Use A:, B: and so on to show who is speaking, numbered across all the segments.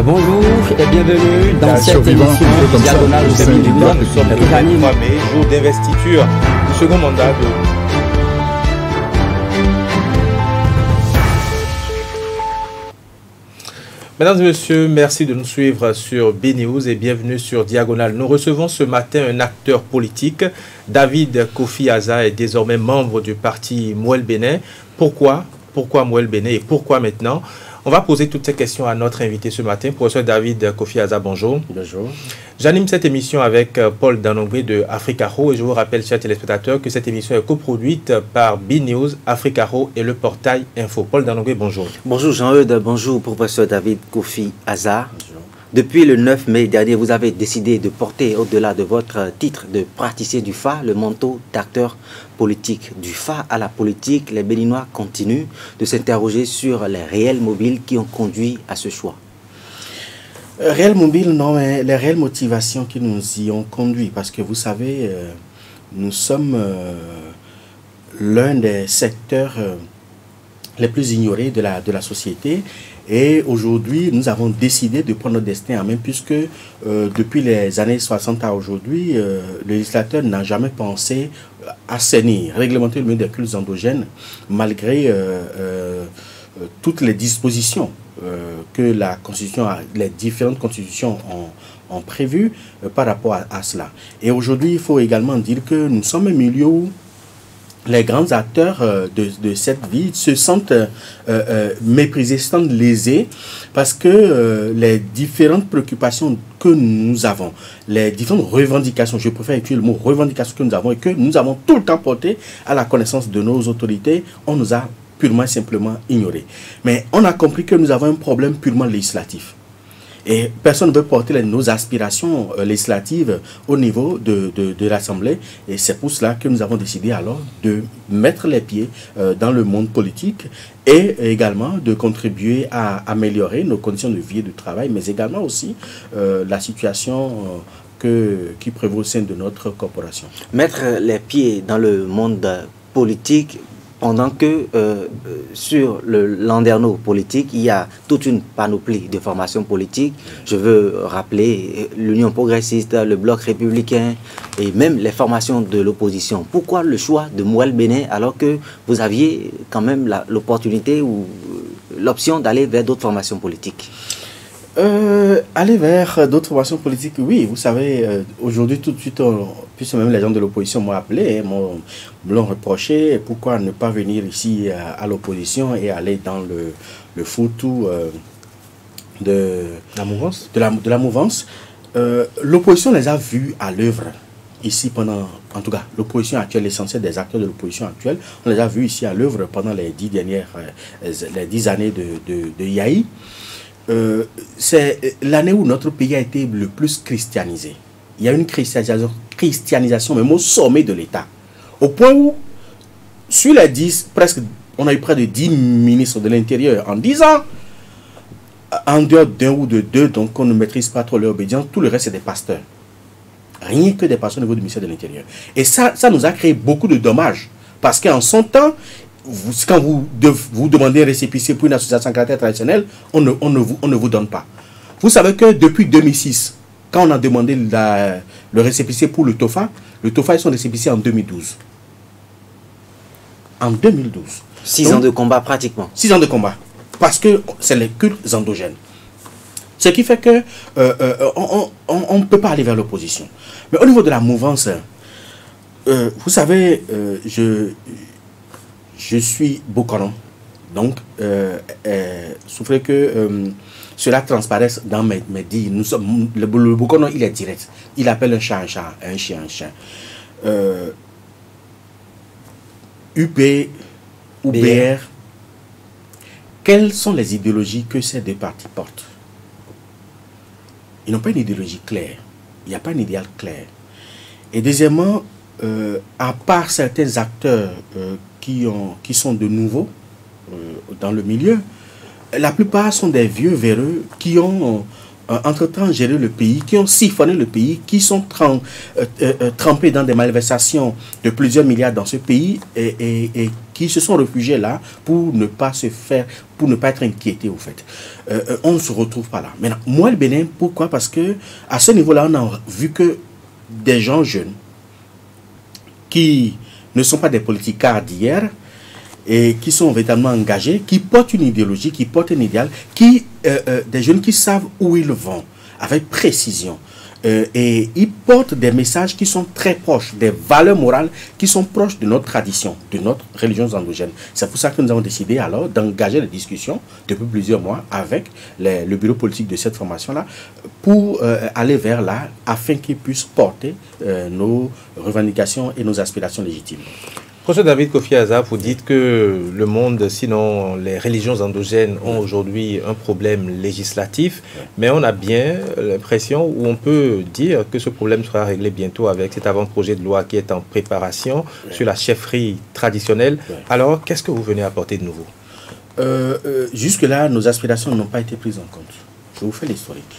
A: Bonjour et bienvenue dans cette émission diagonale de Bénin.
B: Nous sommes le 23 mai, jour d'investiture du second mandat de... Mesdames et messieurs, merci de nous suivre sur BNews et bienvenue sur Diagonale. Nous recevons ce matin un acteur politique. David Kofi Aza est désormais membre du parti Mouel Bénin. Pourquoi Mouel Bénin et pourquoi maintenant? On va poser toutes ces questions à notre invité ce matin, professeur David Kofi Aza, bonjour.
C: Bonjour.
B: J'anime cette émission avec Paul Danongwe de Africaro et je vous rappelle, chers téléspectateurs, que cette émission est coproduite par BNews, Africaro et le portail Info. Paul Danongwe, bonjour.
C: Bonjour Jean-Eudes, bonjour professeur David Kofi Aza. Depuis le 9 mai dernier, vous avez décidé de porter au-delà de votre titre de praticien du FA le manteau d'acteur politique. Du FA à la politique, les Béninois continuent de s'interroger sur les réels mobiles qui ont conduit à ce choix.
D: Réels mobiles, non, mais les réelles motivations qui nous y ont conduit. Parce que vous savez, nous sommes l'un des secteurs les plus ignorés de la société. Et aujourd'hui, nous avons décidé de prendre notre destin en main puisque depuis les années 60 à aujourd'hui, le législateur n'a jamais pensé assainir, réglementer le milieu des cultes endogènes malgré toutes les dispositions que la Constitution, les différentes constitutions ont prévues par rapport à cela. Et aujourd'hui, il faut également dire que nous sommes un milieu où les grands acteurs de cette vie se sentent méprisés, se sentent lésés parce que les différentes préoccupations que nous avons, les différentes revendications, je préfère utiliser le mot revendications que nous avons et que nous avons tout le temps porté à la connaissance de nos autorités, on nous a purement et simplement ignorés. Mais on a compris que nous avons un problème purement législatif. Et personne ne veut porter nos aspirations législatives au niveau de l'Assemblée. Et c'est pour cela que nous avons décidé alors de mettre les pieds dans le monde politique et également de contribuer à améliorer nos conditions de vie et de travail, mais également aussi la situation qui prévaut au sein de notre corporation.
C: Mettre les pieds dans le monde politique, pendant que sur le landerneau politique, il y a toute une panoplie de formations politiques. Je veux rappeler l'Union progressiste, le Bloc républicain et même les formations de l'opposition. Pourquoi le choix de Mouel Bénin alors que vous aviez quand même l'opportunité ou l'option d'aller vers d'autres formations politiques?
D: Aller vers d'autres formations politiques, oui, vous savez, aujourd'hui tout de suite, puisque même les gens de l'opposition m'ont appelé, me l'ont reproché, pourquoi ne pas venir ici à l'opposition et aller dans le foutu de la mouvance. L'opposition les a vus à l'œuvre ici pendant, en tout cas, l'opposition actuelle, l'essentiel des acteurs de l'opposition actuelle, on les a vus ici à l'œuvre pendant les 10 années de Yahi. C'est l'année où notre pays a été le plus christianisé. Il y a une christianisation même au sommet de l'État. Au point où, sur les 10, presque, on a eu près de 10 ministres de l'Intérieur en 10 ans. En dehors d'un ou de deux, donc on ne maîtrise pas trop leur obédience, tout le reste c'est des pasteurs. Rien que des pasteurs au niveau du ministère de l'Intérieur. Et ça nous a créé beaucoup de dommages. Parce qu'en son temps, quand vous demandez un récépissé pour une association caractère traditionnelle, on ne vous donne pas. Vous savez que depuis 2006, quand on a demandé le récépissé pour le TOFA est son récépissé en 2012. En 2012.
C: 6 ans de combat pratiquement.
D: 6 ans de combat. Parce que c'est les cultes endogènes. Ce qui fait que on ne peut pas aller vers l'opposition. Mais au niveau de la mouvance, vous savez, je suis Bokonon, donc souffrez que cela transparaisse dans mes dires. Le Bokonon, il est direct. Il appelle un chat un chat, un chien un chien. UP ou BR, quelles sont les idéologies que ces deux partis portent? Ils n'ont pas une idéologie claire. Il n'y a pas un idéal clair. Et deuxièmement, à part certains acteurs qui sont de nouveaux dans le milieu, la plupart sont des vieux véreux qui ont entre-temps géré le pays, qui ont siphonné le pays, qui sont trempés dans des malversations de plusieurs milliards dans ce pays et qui se sont réfugiés là pour ne pas être inquiétés au fait. On ne se retrouve pas là. Maintenant, moi le Bénin, pourquoi? Parce que à ce niveau-là, on a vu que des gens jeunes qui ne sont pas des politicards d'hier et qui sont véritablement engagés, qui portent une idéologie, qui portent un idéal, des jeunes qui savent où ils vont avec précision. Et ils portent des messages qui sont très proches, des valeurs morales qui sont proches de notre tradition, de notre religion endogène. C'est pour ça que nous avons décidé alors d'engager les discussions depuis plusieurs mois avec le bureau politique de cette formation-là pour aller vers là afin qu'ils puissent porter nos revendications et nos aspirations légitimes.
B: Professeur David Kofi Aza, vous dites que le monde, sinon les religions endogènes, ont aujourd'hui un problème législatif, mais on a bien l'impression, ou on peut dire que ce problème sera réglé bientôt avec cet avant-projet de loi qui est en préparation sur la chefferie traditionnelle. Alors, qu'est-ce que vous venez apporter de nouveau?
D: Jusque-là, nos aspirations n'ont pas été prises en compte. Je vous fais l'historique.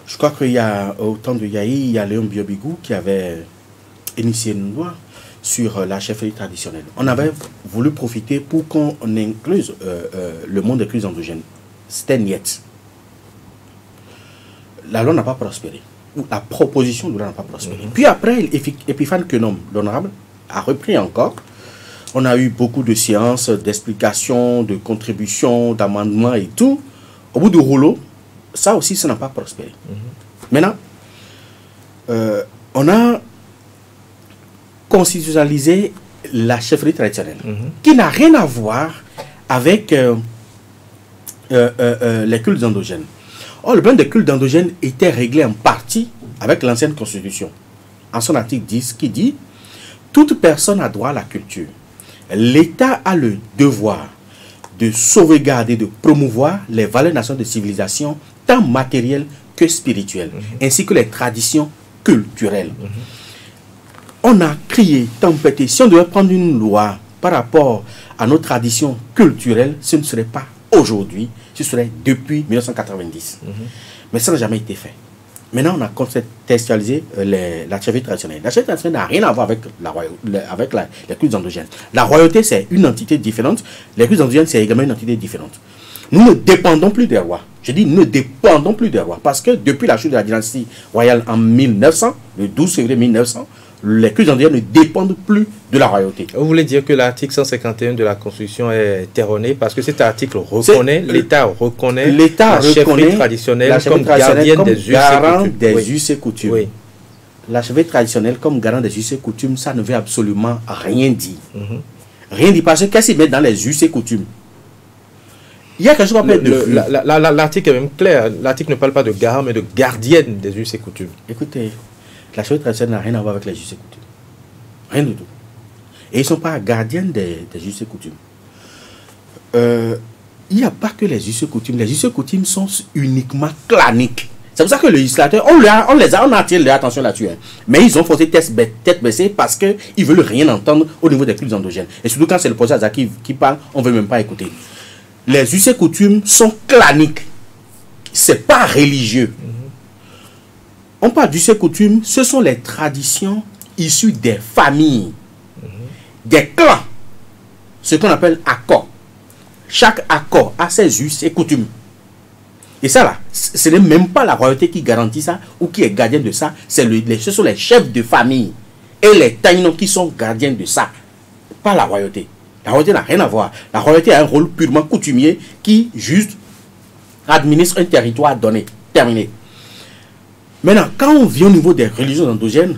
D: Je crois qu'il y a, au temps de Yahi, il y a Léon Biobigou qui avait initié une loi sur la chefferie traditionnelle. On avait voulu profiter pour qu'on incluse le monde des cultes endogènes. C'était niet. La loi n'a pas prospéré. Ou la proposition de loi n'a pas prospéré. Puis après, Epiphane Quenom, l'honorable, a repris encore. On a eu beaucoup de séances, d'explications, de contributions, d'amendements et tout. Au bout du rouleau, ça aussi, ça n'a pas prospéré. Maintenant, on a constitutionnaliser la chefferie traditionnelle, qui n'a rien à voir avec les cultes endogènes. Or, le problème des cultes endogènes était réglé en partie avec l'ancienne constitution. En son article 10, qui dit « Toute personne a droit à la culture. L'État a le devoir de sauvegarder, de promouvoir les valeurs nationales de civilisation, tant matérielles que spirituelles, ainsi que les traditions culturelles. » On a crié, tempêté. Si on devait prendre une loi par rapport à nos traditions culturelles, ce ne serait pas aujourd'hui, ce serait depuis 1990. Mais ça n'a jamais été fait. Maintenant, on a contextualisé la chefferie traditionnelle. La chefferie traditionnelle n'a rien à voir avec les cultes endogènes. La royauté, c'est une entité différente. Les cultes endogènes, c'est également une entité différente. Nous ne dépendons plus des rois. Je dis, nous ne dépendons plus des rois. Parce que depuis la chute de la dynastie royale en 1900, le 12 février 1900, les cultes endogènes ne dépendent plus de la royauté.
B: Vous voulez dire que l'article 151 de la Constitution est erroné parce que cet article reconnaît, l'État reconnaît la chefferie traditionnelle comme gardienne des
D: us et coutumes. Oui. La chefferie traditionnelle comme garant des us et coutumes, ça ne veut absolument rien dire. Rien dire parce que qu'est-ce qu'ils mettent dans les us et coutumes? Il y a quelque chose à mettre de
B: l'article est même clair. L'article ne parle pas de garant, mais de gardienne des us et coutumes.
D: Écoutez, la chefferie traditionnelle n'a rien à voir avec les us et coutumes. Rien du tout. Et ils ne sont pas gardiennes des us et coutumes. Il n'y a pas que les us et coutumes. Les us et coutumes sont uniquement claniques. C'est pour ça que le législateur, on a attiré leur attention là-dessus. Mais ils ont forcé tête baissée parce qu'ils ne veulent rien entendre au niveau des cultes endogènes. Et surtout quand c'est le projet Aza qui parle, on ne veut même pas écouter. Les us et coutumes sont claniques. Ce n'est pas religieux. On parle d'us et coutumes, ce sont les traditions issues des familles, des clans, ce qu'on appelle accords. Chaque accord a ses us et coutumes. Et ça là, ce n'est même pas la royauté qui garantit ça ou qui est gardien de ça, ce sont les chefs de famille et les taïnos qui sont gardiens de ça, pas la royauté. La royauté n'a rien à voir. La royauté a un rôle purement coutumier qui juste administre un territoire donné, terminé. Maintenant, quand on vient au niveau des religions endogènes,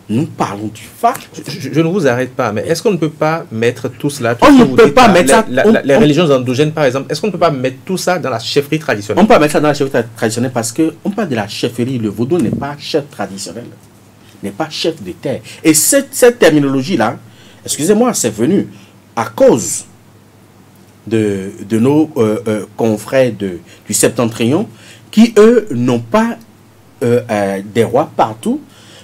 D: nous parlons du fact.
B: Je ne vous arrête pas, mais est-ce qu'on ne peut pas mettre tout cela...
D: On ne peut pas mettre ça...
B: Les religions endogènes, par exemple, est-ce qu'on ne peut pas mettre tout ça dans la chefferie traditionnelle?
D: On peut mettre ça dans la chefferie traditionnelle parce qu'on parle de la chefferie. Le vaudou n'est pas chef traditionnel, n'est pas chef de terre. Et cette terminologie-là, excusez-moi, c'est venu à cause de nos confrères du septentrion qui, eux, n'ont pas des rois partout,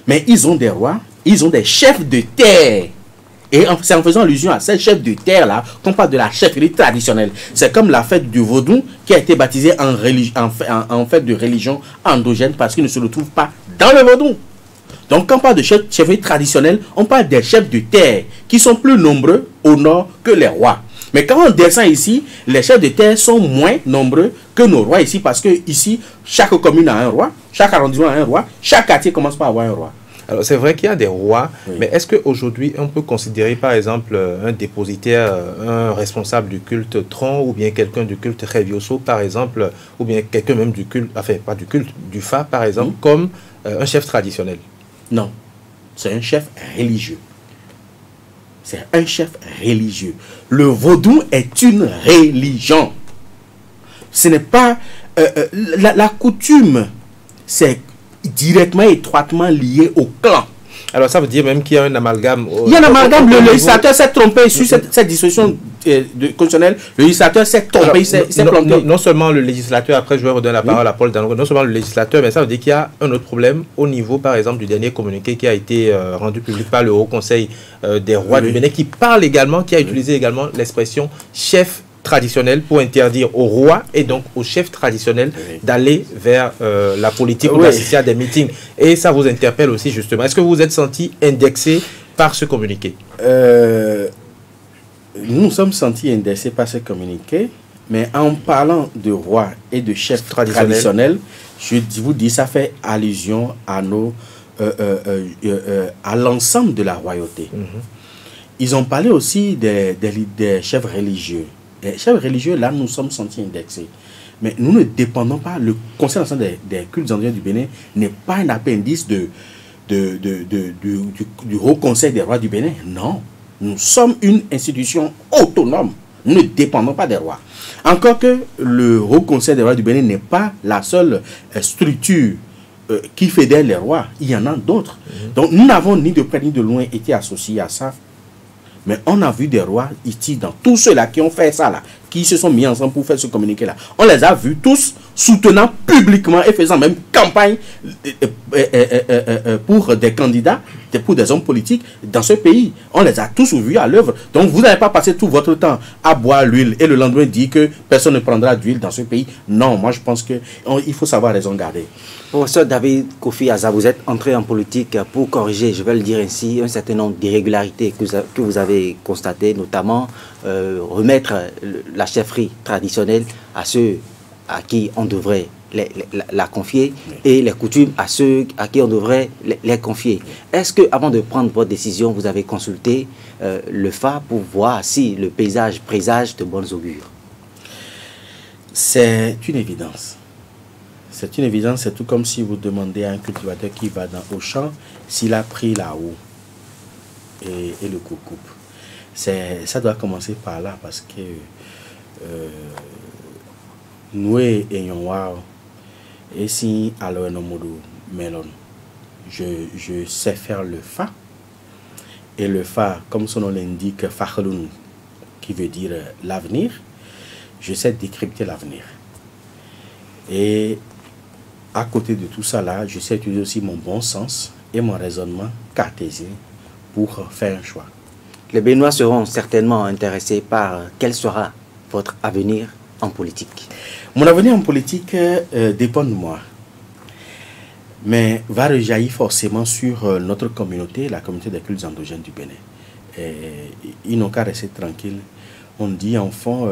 D: mais ils ont des rois, ils ont des chefs de terre. Et c'est en faisant allusion à ces chefs de terre-là qu'on parle de la chefferie traditionnelle. C'est comme la fête du vaudou qui a été baptisée en fête de religion endogène parce qu'il ne se retrouve pas dans le vaudou. Donc quand on parle de chefferie traditionnelle, on parle des chefs de terre qui sont plus nombreux au nord que les rois. Mais quand on descend ici, les chefs de terre sont moins nombreux que nos rois ici, parce que ici, chaque commune a un roi, chaque arrondissement a un roi, chaque quartier commence par avoir un roi.
B: Alors c'est vrai qu'il y a des rois, oui. Mais est-ce qu'aujourd'hui on peut considérer par exemple un dépositaire, un responsable du culte Tron, ou bien quelqu'un du culte Revioso par exemple, ou bien quelqu'un même du culte, enfin pas du culte, du Fa par exemple, comme un chef traditionnel?
D: Non, c'est un chef religieux. C'est un chef religieux. Le vaudou est une religion. Ce n'est pas... la coutume, c'est directement, étroitement lié au clan.
B: Alors ça veut dire même qu'il y a un amalgame.
D: Il y a un amalgame. Le législateur s'est trompé sur cette disposition constitutionnelle. Le législateur s'est trompé, il s'est planté.
B: Non seulement le législateur, après je vais redonner la parole à Paul Danro, non seulement le législateur, mais ça veut dire qu'il y a un autre problème au niveau, par exemple, du dernier communiqué qui a été rendu public par le Haut Conseil des rois du Bénin, qui parle également, qui a utilisé également l'expression chef traditionnel pour interdire aux rois et donc aux chefs traditionnels d'aller vers la politique ou d'assister à des meetings. Et ça vous interpelle aussi justement. Est-ce que vous vous êtes senti indexé par ce communiqué?
D: Nous nous sommes sentis indexés par ce communiqué, mais en parlant de rois et de chefs traditionnels, je vous dis, ça fait allusion à à l'ensemble de la royauté. Ils ont parlé aussi des chefs religieux. Les chefs religieux, là, nous sommes sentis indexés. Mais nous ne dépendons pas, le Conseil national des cultes endogènes du Bénin n'est pas un appendice du Haut Conseil des rois du Bénin. Non, nous sommes une institution autonome. Nous ne dépendons pas des rois. Encore que le Haut Conseil des rois du Bénin n'est pas la seule structure qui fédère les rois. Il y en a d'autres. Donc nous n'avons ni de près ni de loin été associés à ça. Mais on a vu des rois ici, dans tous ceux-là qui ont fait ça, là, qui se sont mis ensemble pour faire ce communiqué-là. On les a vus tous soutenant publiquement et faisant même campagne pour des candidats, pour des hommes politiques dans ce pays. On les a tous vus à l'œuvre. Donc vous n'allez pas passer tout votre temps à boire l'huile et le lendemain dire que personne ne prendra d'huile dans ce pays. Non, moi je pense qu'il faut savoir raison garder.
C: Professeur David Kofi Aza, vous êtes entré en politique pour corriger, je vais le dire ainsi, un certain nombre d'irrégularités que vous avez constatées, notamment remettre la chefferie traditionnelle à ceux à qui on devrait la confier et les coutumes à ceux à qui on devrait les confier. Est-ce que, avant de prendre votre décision, vous avez consulté le FA pour voir si le paysage présage de bonnes augures?
D: C'est une évidence. C'est une évidence, c'est tout comme si vous demandez à un cultivateur qui va au champ s'il a pris la houe et le coupe. Ça doit commencer par là parce que nous et Yonwao et si alors melon, je sais faire le fa, et le fa, comme son nom l'indique, fakhlun, qui veut dire l'avenir, je sais décrypter l'avenir. Et à côté de tout ça là, je sais utiliser aussi mon bon sens et mon raisonnement cartésien pour faire un choix.
C: Les Béninois seront certainement intéressés par quel sera votre avenir en politique.
D: Mon avenir en politique dépend de moi, mais va rejaillir forcément sur notre communauté, la communauté des cultes endogènes du Bénin. Et ils n'ont qu'à rester tranquilles. On dit en fond,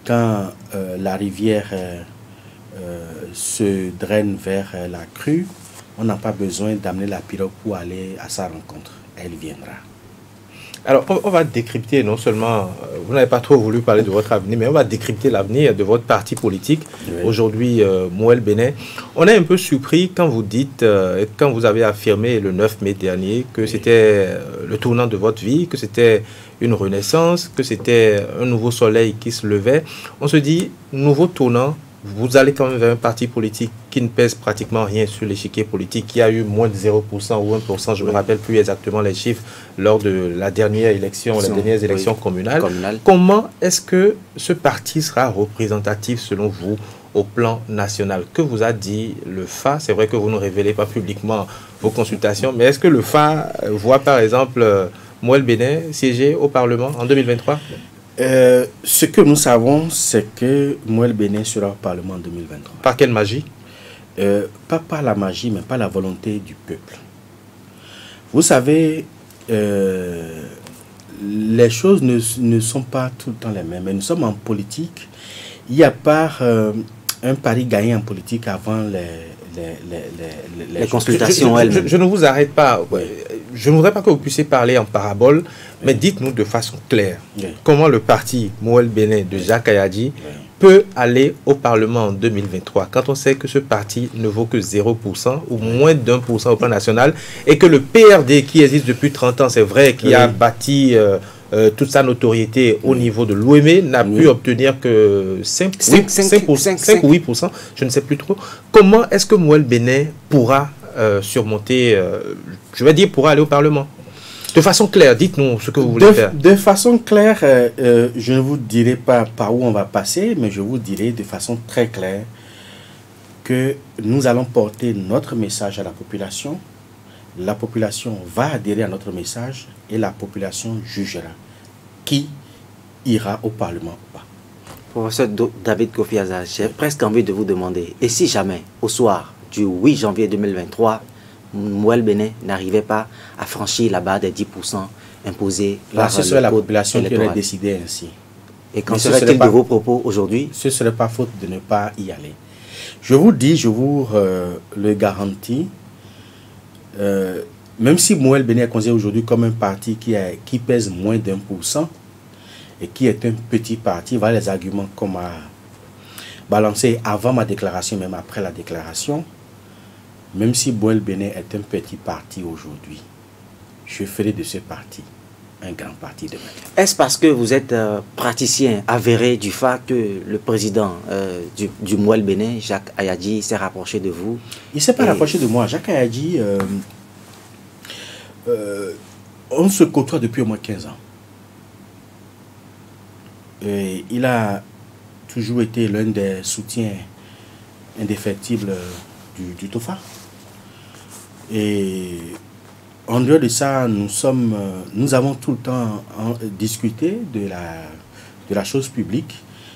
D: quand la rivière se draine vers la crue, on n'a pas besoin d'amener la pirogue pour aller à sa rencontre. Elle viendra.
B: Alors, on va décrypter, non seulement, vous n'avez pas trop voulu parler de votre avenir, mais on va décrypter l'avenir de votre parti politique, aujourd'hui, Mouel Bénin. On est un peu surpris quand vous dites, quand vous avez affirmé le 9 mai dernier, que c'était le tournant de votre vie, que c'était une renaissance, que c'était un nouveau soleil qui se levait. On se dit, nouveau tournant, vous allez quand même vers un parti politique qui ne pèse pratiquement rien sur l'échiquier politique, qui a eu moins de 0% ou 1%, je ne me rappelle plus exactement les chiffres, lors de la dernière élection, les dernières élections communales. Comment est-ce que ce parti sera représentatif selon vous au plan national? Que vous a dit le FA? C'est vrai que vous ne révélez pas publiquement vos consultations, mais est-ce que le FA voit par exemple Mouel Bénin siéger au Parlement en 2023?
D: Ce que nous savons, c'est que Mouel Bénin sera au Parlement en 2023.
B: Par quelle magie?
D: pas par la magie, mais par la volonté du peuple. Vous savez, les choses ne sont pas tout le temps les mêmes. Mais nous sommes en politique. Il y a pas un pari gagné en politique avant les
C: consultations elles-mêmes.
B: Je ne vous arrête pas. Je ne voudrais pas que vous puissiez parler en parabole, mais dites-nous de façon claire comment le parti Mouel Bénin de Jacques Kayadji peut aller au Parlement en 2023 quand on sait que ce parti ne vaut que 0% ou moins d'1% au plan national et que le PRD qui existe depuis 30 ans, c'est vrai, qui a bâti toute sa notoriété au niveau de l'OME, n'a pu obtenir que 5 ou 8%, je ne sais plus trop. Comment est-ce que Mouel Bénin pourra surmonter, je vais dire, pourra aller au Parlement? De façon claire, dites-nous ce que vous voulez faire.
D: De façon claire, je ne vous dirai pas par où on va passer, mais je vous dirai de façon très claire que nous allons porter notre message à la population. La population va adhérer à notre message et la population jugera qui ira au Parlement ou pas.
C: Professeur David Kofi Aza, j'ai presque envie de vous demander, et si jamais, au soir du 8 janvier 2023, Mouel Bénin n'arrivait pas à franchir la barre des 10% imposés par
D: ce serait la population qui aurait décidé ainsi.
C: Et qu'en serait-il de vos propos aujourd'hui?
D: Ce ne serait pas faute de ne pas y aller. Je vous dis, je vous le garantis, même si Mouel Bénin est considéré aujourd'hui comme un parti qui pèse moins d'1% et qui est un petit parti, voilà les arguments qu'on m'a balancés avant ma déclaration, même après la déclaration. Même si Mouel Bénin est un petit parti aujourd'hui, je ferai de ce parti un grand parti demain.
C: Est-ce parce que vous êtes praticien avéré du fait que le président du Mouel Bénin, Jacques Kayadji, s'est rapproché de vous?
D: Il ne s'est pas rapproché de moi. Jacques Kayadji, on se côtoie depuis au moins 15 ans. Et il a toujours été l'un des soutiens indéfectibles du TOFA. Et en dehors de ça, nous avons tout le temps discuté de la chose publique,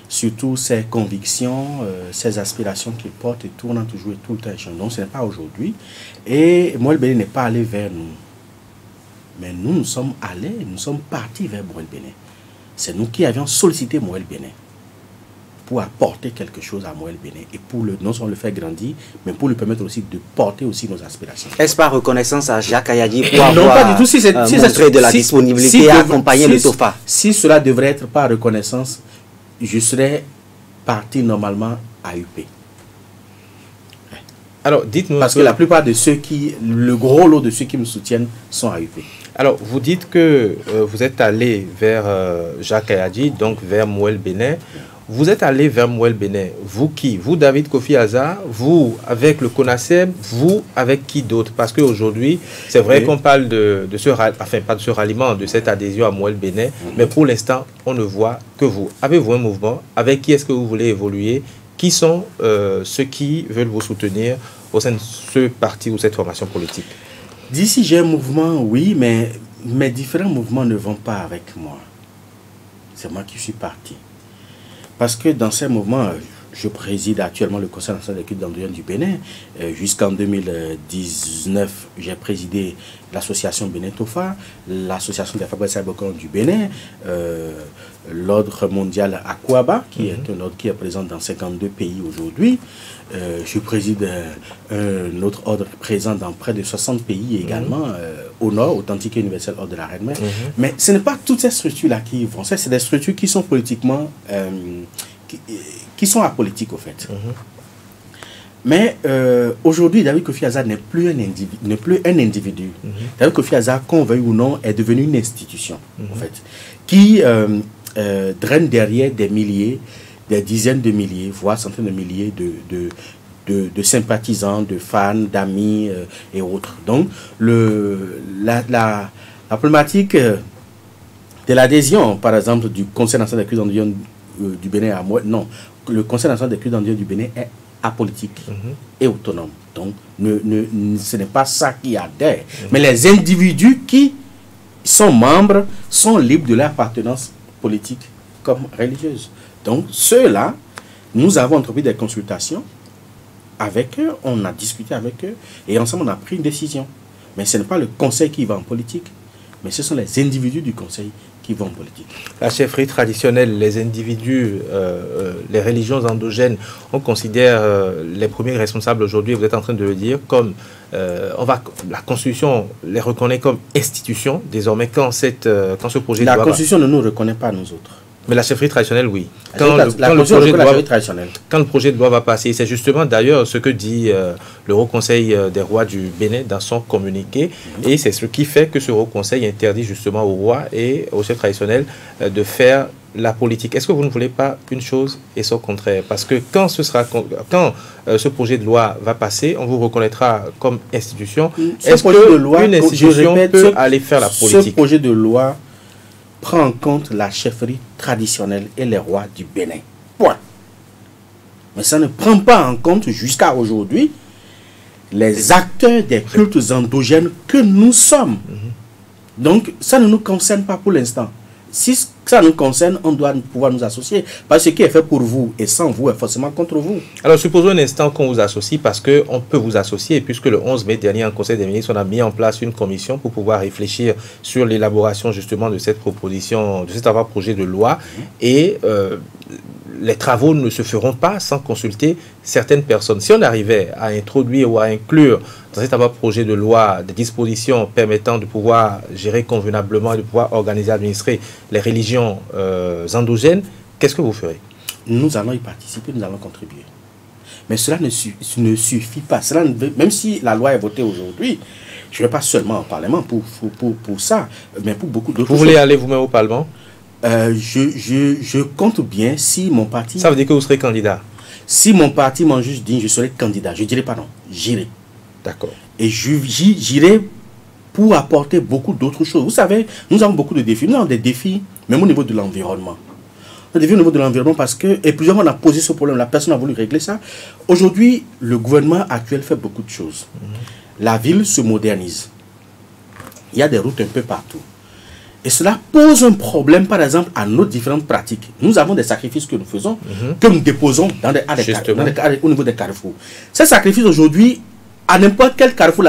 D: surtout ses convictions, ses aspirations qu'il porte et tout. On a toujours tout le temps échangé. Donc ce n'est pas aujourd'hui. Et Mouel Bénin n'est pas allé vers nous. Mais nous sommes allés, nous sommes partis vers Mouel Bénin. C'est nous qui avions sollicité Mouel Bénin pour apporter quelque chose à Mouel Bénin et pour non seulement le faire grandir, mais pour lui permettre aussi de porter aussi nos aspirations.
C: Est-ce par reconnaissance à Jacques Kayadji pour avoir
D: non, pas du tout. Si
C: montré de la disponibilité à accompagner le TOFA?
D: Si cela devrait être par reconnaissance, je serais parti normalement à UP.
B: Alors, dites-nous...
D: Parce que la plupart de ceux le gros lot de ceux qui me soutiennent sont à UP.
B: Alors, vous dites que vous êtes allé vers Jacques Kayadji, donc vers Mouel Bénin. Vous êtes allé vers Mouel Bénin. Vous qui? Vous, David Kofi Aza, vous avec le CONASEB, vous avec qui d'autre? Parce qu'aujourd'hui, c'est vrai qu'on parle de ce pas de ce ralliement, de cette adhésion à Mouel Bénin, mais pour l'instant, on ne voit que vous. Avez-vous un mouvement? Avec qui est-ce que vous voulez évoluer? Qui sont ceux qui veulent vous soutenir au sein de ce parti ou cette formation politique?
D: D'ici, j'ai un mouvement, oui, mais mes différents mouvements ne vont pas avec moi. C'est moi qui suis parti. Parce que dans ces mouvements, je préside actuellement le Conseil national des cultes endogènes du Bénin. Jusqu'en 2019, j'ai présidé l'association Bénin TOFA, l'association des fabriques cybercons du Bénin, l'ordre mondial Aquaba, qui est un ordre qui est présent dans 52 pays aujourd'hui. Je préside un autre ordre présent dans près de 60 pays également, au nord, Authentique et Universel Ordre de la Reine-Mère. Mais ce n'est pas toutes ces structures-là qui vont. C'est des structures qui sont politiquement... qui sont apolitiques, au fait. Mais aujourd'hui, David Kofi Aza n'est plus un individu. David Kofi Aza, qu'on veuille ou non, est devenu une institution, en fait, qui draine derrière des milliers, des dizaines de milliers, voire centaines de milliers de sympathisants, de fans, d'amis et autres. Donc, la problématique de l'adhésion, par exemple, du Conseil national des cultes endogènes du Bénin à moi, non. Le Conseil national des cultes endogènes du Bénin est apolitique et autonome. Donc, ce n'est pas ça qui adhère. Mais les individus qui sont membres sont libres de leur appartenance politique comme religieuse. Donc, ceux-là, nous avons entrepris des consultations avec eux, on a discuté avec eux, et ensemble on a pris une décision. Mais ce n'est pas le conseil qui va en politique, mais ce sont les individus du conseil qui vont en politique.
B: La chefferie traditionnelle, les individus, les religions endogènes, on considère les premiers responsables aujourd'hui, vous êtes en train de le dire, comme la Constitution les reconnaît comme institution désormais quand ce projet de loi...
D: La Constitution ne nous reconnaît pas, nous autres.
B: Mais la chefferie traditionnelle, oui.
D: Quand
B: le projet de loi va passer, c'est justement d'ailleurs ce que dit le Haut Conseil des rois du Bénin dans son communiqué. Et c'est ce qui fait que ce Haut Conseil interdit justement aux rois et aux chefs traditionnels de faire la politique. Est-ce que vous ne voulez pas une chose et son contraire? Parce que quand ce projet de loi va passer, on vous reconnaîtra comme institution. Est-ce qu'une institution peut aller faire la politique?
D: Ce projet de loi prend en compte la chefferie traditionnelle et les rois du Bénin. Point. Mais ça ne prend pas en compte jusqu'à aujourd'hui les acteurs des cultes endogènes que nous sommes. Donc ça ne nous concerne pas pour l'instant. Si ça nous concerne, on doit pouvoir nous associer. Parce que ce qui est fait pour vous et sans vous est forcément contre vous.
B: Alors, supposons un instant qu'on vous associe parce qu'on peut vous associer. Puisque le 11 mai dernier, en Conseil des ministres, on a mis en place une commission pour pouvoir réfléchir sur l'élaboration justement de cette proposition, de cet avant-projet de loi. Et les travaux ne se feront pas sans consulter certaines personnes. Si on arrivait à introduire ou à inclure dans cet avant-projet de loi des dispositions permettant de pouvoir gérer convenablement et de pouvoir organiser, administrer les religions endogènes, qu'est-ce que vous ferez?
D: Nous allons y participer, nous allons contribuer. Mais cela ne suffit pas. Cela même si la loi est votée aujourd'hui, je ne vais pas seulement au Parlement pour ça, mais pour beaucoup d'autres choses.
B: Vous voulez aller vous-même au Parlement?
D: Je compte bien si mon parti...
B: Ça veut dire que vous serez candidat?
D: Si mon parti m'en juge digne, je serai candidat. Je ne dirai pas non, j'irai.
B: D'accord.
D: Et j'irai pour apporter beaucoup d'autres choses. Vous savez, nous avons beaucoup de défis. Nous avons des défis, même au niveau de l'environnement. Des défis au niveau de l'environnement parce que, et plusieurs fois on a posé ce problème, la personne a voulu régler ça. Aujourd'hui, le gouvernement actuel fait beaucoup de choses. La ville se modernise. Il y a des routes un peu partout. Et cela pose un problème, par exemple, à nos différentes pratiques. Nous avons des sacrifices que nous faisons, que nous déposons au niveau des carrefours. Ces sacrifices aujourd'hui, à n'importe quel carrefour,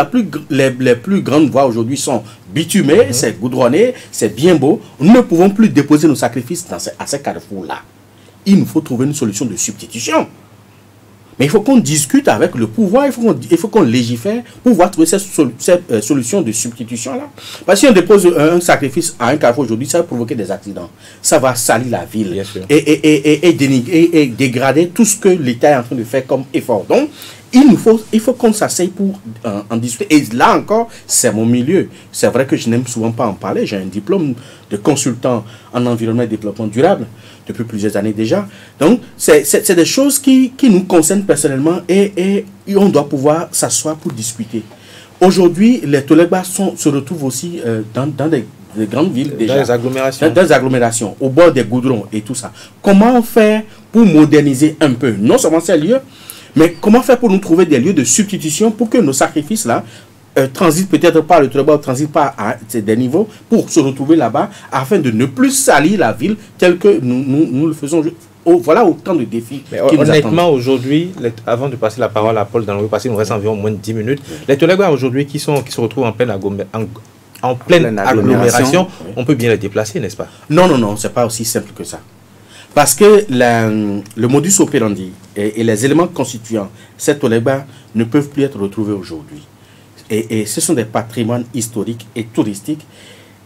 D: les plus grandes voies aujourd'hui sont bitumées, c'est goudronné, c'est bien beau. Nous ne pouvons plus déposer nos sacrifices à ces carrefours-là. Il nous faut trouver une solution de substitution. Mais il faut qu'on discute avec le pouvoir, il faut qu'on légifère pour pouvoir trouver cette solution de substitution-là. Parce que si on dépose un sacrifice à un carrefour aujourd'hui, ça va provoquer des accidents. Ça va salir la ville et dégrader tout ce que l'État est en train de faire comme effort. Donc, il faut qu'on s'asseye pour en discuter. Et là encore, c'est mon milieu. C'est vrai que je n'aime souvent pas en parler. J'ai un diplôme de consultant en environnement et développement durable depuis plusieurs années déjà. Donc, c'est des choses qui nous concernent personnellement et on doit pouvoir s'asseoir pour discuter. Aujourd'hui, les Tolègbas se retrouvent aussi dans des grandes villes déjà.
B: Dans les agglomérations.
D: Dans les agglomérations, au bord des goudrons et tout ça. Comment faire pour moderniser un peu, non seulement ces lieux, mais comment faire pour nous trouver des lieux de substitution pour que nos sacrifices-là transitent peut-être par le Tolègba, transitent par des niveaux pour se retrouver là-bas afin de ne plus salir la ville telle que nous le faisons. Voilà autant de défis qui nous
B: honnêtement, aujourd'hui, avant de passer la parole à Paul Danloué, parce qu'il nous reste environ moins de 10 minutes, les Tolègbas aujourd'hui qui se retrouvent en pleine agglomération, on peut bien les déplacer, n'est-ce pas?
D: Non, c'est pas aussi simple que ça. Parce que le modus operandi et les éléments constituants cette Tolègba ne peuvent plus être retrouvés aujourd'hui. Et ce sont des patrimoines historiques et touristiques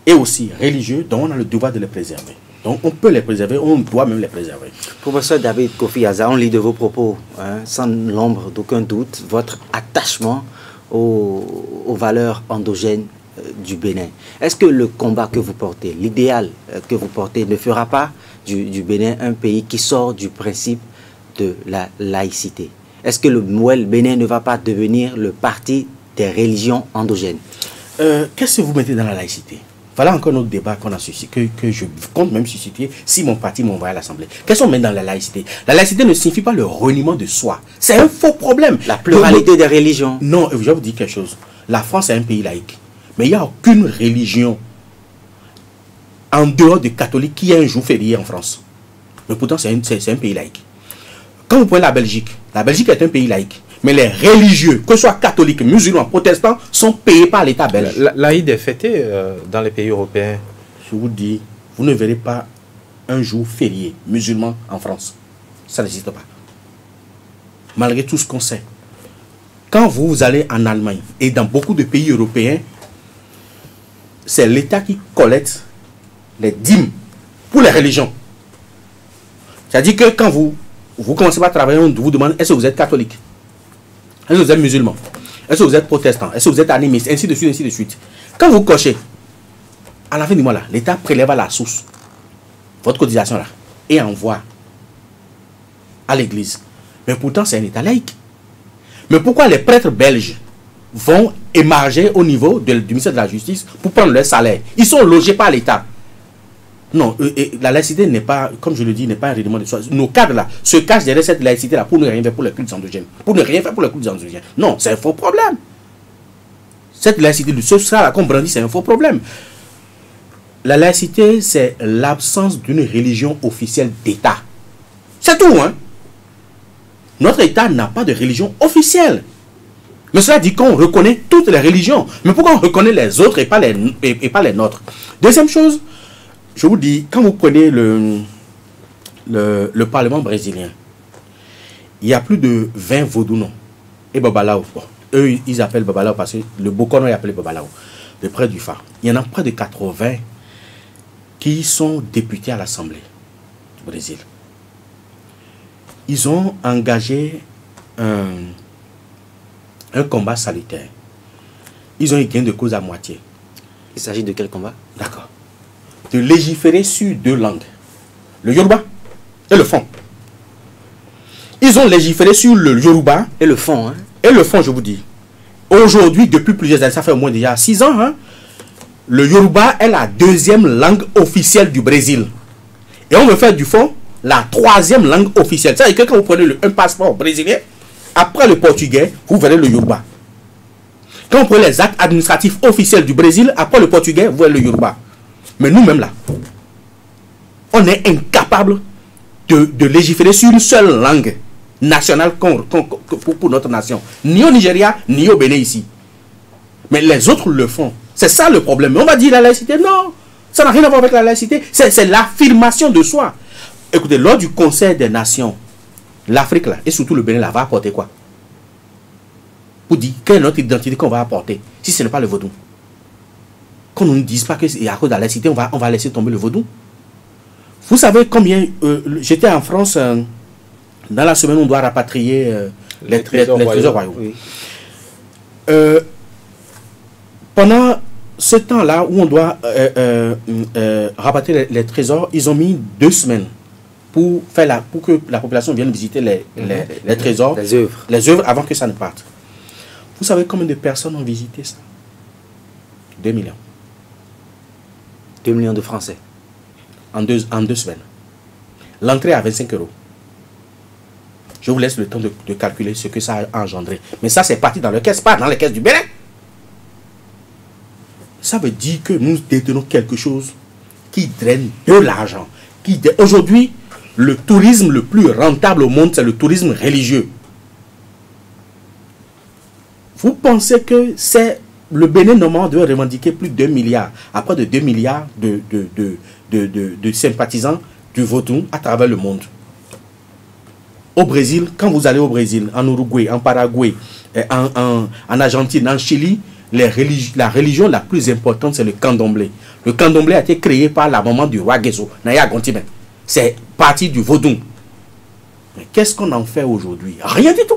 D: et aussi religieux dont on a le devoir de les préserver. Donc on peut les préserver, on doit même les préserver.
C: Professeur David Kofi Aza, on lit de vos propos, sans l'ombre d'aucun doute, votre attachement aux valeurs endogènes du Bénin. Est-ce que le combat que vous portez, l'idéal que vous portez ne fera pas du Bénin un pays qui sort du principe de la laïcité? Est-ce que le Bénin ne va pas devenir le parti des religions endogènes?
D: Qu'est-ce que vous mettez dans la laïcité? Voilà encore notre débat qu'on a suscité, que je compte même susciter si mon parti m'envoie à l'Assemblée. Qu'est-ce qu'on met dans la laïcité? La laïcité ne signifie pas le reniement de soi. C'est un faux problème.
C: La pluralité des religions.
D: Non, je vais vous dire quelque chose. La France est un pays laïque. Mais il n'y a aucune religion en dehors des catholiques qui a un jour férié en France. Mais pourtant, c'est un pays laïque. Quand vous prenez la Belgique est un pays laïque. Mais les religieux, que ce soit catholiques, musulmans, protestants, sont payés par l'État belge.
B: L'Aïd est fêté dans les pays européens.
D: Je vous dis, vous ne verrez pas un jour férié musulman en France. Ça n'existe pas. Malgré tout ce qu'on sait. Quand vous allez en Allemagne et dans beaucoup de pays européens, c'est l'État qui collecte les dîmes pour les religions. C'est-à-dire que quand vous commencez par travailler, on vous demande est-ce que vous êtes catholique? Est-ce que vous êtes musulman? Est-ce que vous êtes protestant? Est-ce que vous êtes animiste? Ainsi de suite, ainsi de suite. Quand vous cochez, à la fin du mois, là, l'État prélève à la source votre cotisation là et envoie à l'église. Mais pourtant, c'est un État laïque. Mais pourquoi les prêtres belges vont émarger au niveau du ministère de la Justice pour prendre leur salaire? Ils sont logés par l'État. Non, la laïcité n'est pas, comme je le dis, n'est pas un règlement de soi. Nos cadres là se cachent derrière cette laïcité là pour ne rien faire pour les cultes endogènes. Pour ne rien faire pour les cultes endogènes. Non, c'est un faux problème. Cette laïcité, ce sera là qu'on brandit, c'est un faux problème. La laïcité, c'est l'absence d'une religion officielle d'État. C'est tout, hein. Notre État n'a pas de religion officielle. Mais cela dit qu'on reconnaît toutes les religions. Mais pourquoi on reconnaît les autres et pas les nôtres? Deuxième chose, je vous dis, quand vous prenez le Parlement brésilien, il y a plus de 20 vaudounos et Babalao. Bon, eux, ils appellent Babalao parce que le Bokono est appelé Babalao, de près du phare. Il y en a près de 80 qui sont députés à l'Assemblée du Brésil. Ils ont engagé un combat salutaire. Ils ont eu gain de cause à moitié.
C: Il s'agit de quel combat?
D: D'accord. De légiférer sur 2 langues. Le Yoruba et le Fon. Ils ont légiféré sur le Yoruba.
C: Et le Fon, hein?
D: Et le Fon, je vous dis. Aujourd'hui, depuis plusieurs années, ça fait au moins déjà 6 ans, hein, le Yoruba est la 2e langue officielle du Brésil. Et on veut faire du Fon la 3e langue officielle. C'est-à-dire que quand vous prenez un passeport brésilien, après le portugais, vous verrez le Yoruba. Quand vous prenez les actes administratifs officiels du Brésil, après le portugais, vous verrez le Yoruba. Mais nous-mêmes là, on est incapable de légiférer sur une seule langue nationale pour notre nation. Ni au Nigeria, ni au Bénin ici. Mais les autres le font. C'est ça le problème. Mais on va dire la laïcité, non. Ça n'a rien à voir avec la laïcité. C'est l'affirmation de soi. Écoutez, lors du Conseil des Nations, l'Afrique là, et surtout le Bénin là, va apporter quoi? Pour dire quelle est notre identité qu'on va apporter, si ce n'est pas le vaudou. Qu'on ne nous dise pas que à cause de la laïcité, on va laisser tomber le vaudou. Vous savez combien... j'étais en France, dans la semaine, on doit rapatrier les trésors royaux. Oui. Pendant ce temps-là où on doit rapatrier les trésors, ils ont mis 2 semaines pour que la population vienne visiter les trésors, les œuvres avant que ça ne parte. Vous savez combien de personnes ont visité ça? 2 millions.
C: 2 millions de Français.
D: En deux semaines. L'entrée à 25 €. Je vous laisse le temps de calculer ce que ça a engendré. Mais ça, c'est parti dans les caisses, pas dans les caisses du Bénin. Ça veut dire que nous détenons quelque chose qui draine de l'argent. Aujourd'hui, le tourisme le plus rentable au monde, c'est le tourisme religieux. Vous pensez que c'est... Le Bénin, normalement, doit revendiquer plus de 2 milliards. Après de 2 milliards de sympathisants du vaudou à travers le monde. Au Brésil, quand vous allez au Brésil, en Uruguay, en Paraguay, en Argentine, en Chili, la religion la plus importante, c'est le candomblé. Le candomblé a été créé par la maman du roi Guesso, Naya Gontime. C'est parti du vaudou. Mais qu'est-ce qu'on en fait aujourd'hui? Rien du tout.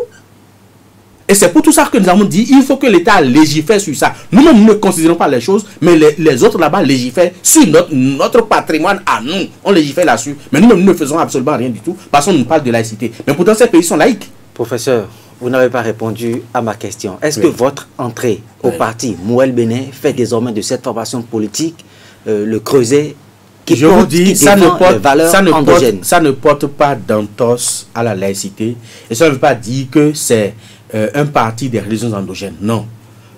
D: Et c'est pour tout ça que nous avons dit, il faut que l'État légifère sur ça. Nous-mêmes, nous ne considérons pas les choses, mais les autres là-bas légifèrent sur notre patrimoine à nous. On légifère là-dessus. Mais nous-mêmes, nous ne faisons absolument rien du tout, parce qu'on nous parle de laïcité. Mais pourtant, ces pays sont laïcs.
C: Professeur, vous n'avez pas répondu à ma question. Est-ce que votre entrée au parti Mouel Bénin fait désormais de cette formation politique le creuset qui
D: je vous dis, ça
C: ne
D: porte pas d'entorse à la laïcité. Et ça ne veut pas dire que c'est un parti des religions endogènes. Non.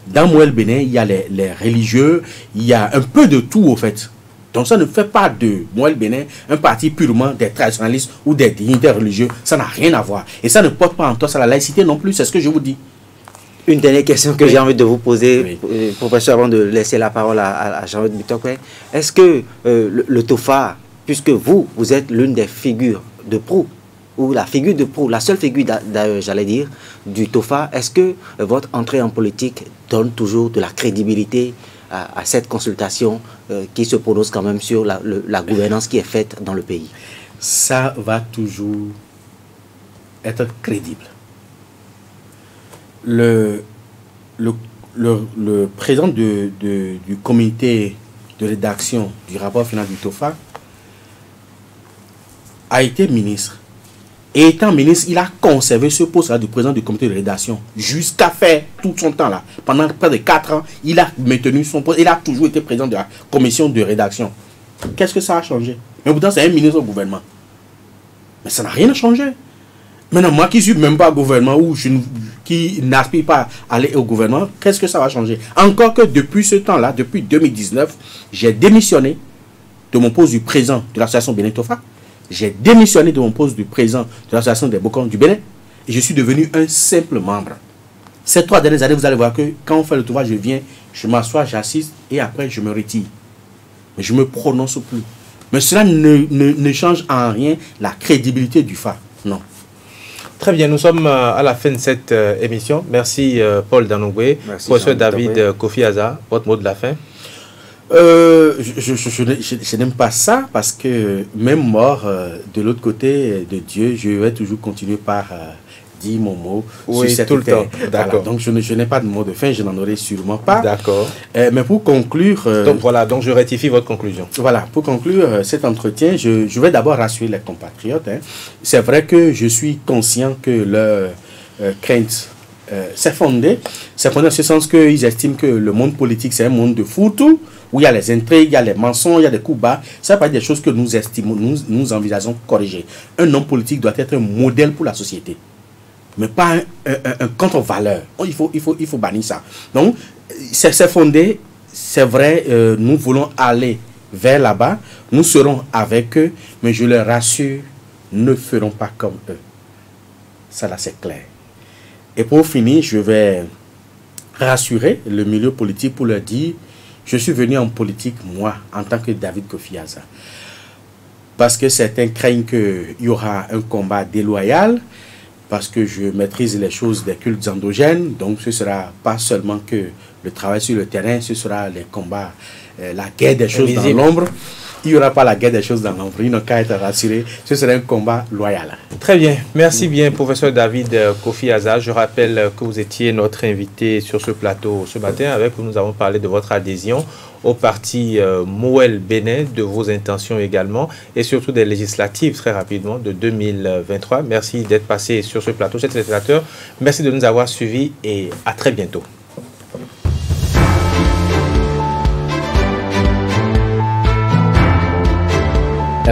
D: Dans Mouel Bénin, il y a les religieux, il y a un peu de tout au fait. Donc ça ne fait pas de Moël Bénin un parti purement des traditionalistes ou des dignitaires religieux. Ça n'a rien à voir. Et ça ne porte pas en toi à la laïcité non plus, c'est ce que je vous dis.
C: Une dernière question que j'ai envie de vous poser, professeur, avant de laisser la parole à Jean-Claude Bitokwe. Est-ce que le TOFA, puisque vous êtes l'une des figures de proue, ou la figure de proue, la seule figure, j'allais dire, du TOFA, est-ce que votre entrée en politique donne toujours de la crédibilité à cette consultation qui se prononce quand même sur la gouvernance qui est faite dans le pays?
D: Ça va toujours être crédible. Le président du comité de rédaction du rapport final du TOFA a été ministre. Et étant ministre, il a conservé ce poste-là du président du comité de rédaction jusqu'à faire tout son temps là. Pendant près de 4 ans, il a maintenu son poste. Il a toujours été président de la commission de rédaction. Qu'est-ce que ça a changé? Mais pourtant, c'est un ministre au gouvernement. Mais ça n'a rien changé. Maintenant, moi qui ne suis même pas au gouvernement ou qui n'aspire pas à aller au gouvernement, qu'est-ce que ça va changer? Encore que depuis ce temps-là, depuis 2019, j'ai démissionné de mon poste du président de l'association Bénin TOFA. J'ai démissionné de mon poste du président de l'association des Bokons du Bénin. Et je suis devenu un simple membre. Ces 3 dernières années, vous allez voir que quand on fait le TOFA, je viens, je m'assois, j'assiste et après je me retire. Mais je ne me prononce plus. Mais cela ne change en rien la crédibilité du FA. Non.
B: Très bien, nous sommes à la fin de cette émission. Merci Paul Danongwe. Professeur David Kofi Aza, votre mot de la fin.
D: Je n'aime pas ça parce que même mort de l'autre côté de Dieu, je vais toujours continuer par dire mon mot sur cette
B: tout le temps. D'accord.
D: Voilà, donc je n'ai pas de mot de fin, je n'en aurai sûrement pas.
B: D'accord.
D: Mais pour conclure...
B: donc voilà, donc je rectifie votre conclusion.
D: Voilà, pour conclure cet entretien, je vais d'abord rassurer les compatriotes. C'est vrai que je suis conscient que leur crainte c'est fondé. C'est fondé en ce sens qu'ils estiment que le monde politique, c'est un monde de fourre-tout, où il y a les intrigues, il y a les mensonges, il y a des coups bas. Ça pas des choses que nous estimons, nous envisageons corriger. Un homme politique doit être un modèle pour la société, mais pas un contre-valeur. Il faut bannir ça. Donc, c'est fondé, c'est vrai, nous voulons aller vers là-bas, nous serons avec eux, mais je leur rassure, ne ferons pas comme eux. Ça là, c'est clair. Et pour finir, je vais rassurer le milieu politique pour leur dire, je suis venu en politique, moi, en tant que David Kofi Aza. Parce que certains craignent qu'il y aura un combat déloyal, parce que je maîtrise les choses des cultes endogènes, donc ce ne sera pas seulement que le travail sur le terrain, ce sera les combats, la guerre des choses dans l'ombre. Il n'y aura pas la guerre des choses dans l'ombre, ils n'ont qu'à être rassurés, ce sera un combat loyal.
B: Très bien, merci bien professeur David Kofi Aza. Je rappelle que vous étiez notre invité sur ce plateau ce matin, avec où nous avons parlé de votre adhésion au parti Moël Bénin, de vos intentions également, et surtout des législatives très rapidement de 2023. Merci d'être passé sur ce plateau, chers téléspectateurs. Merci de nous avoir suivis et à très bientôt.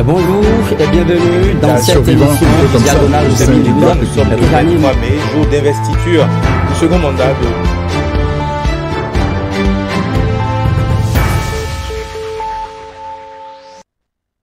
A: Bonjour et bienvenue dans cette émission Diagonale de Bénin.
B: Nous sommes le 23 mai, jour d'investiture du second mandat de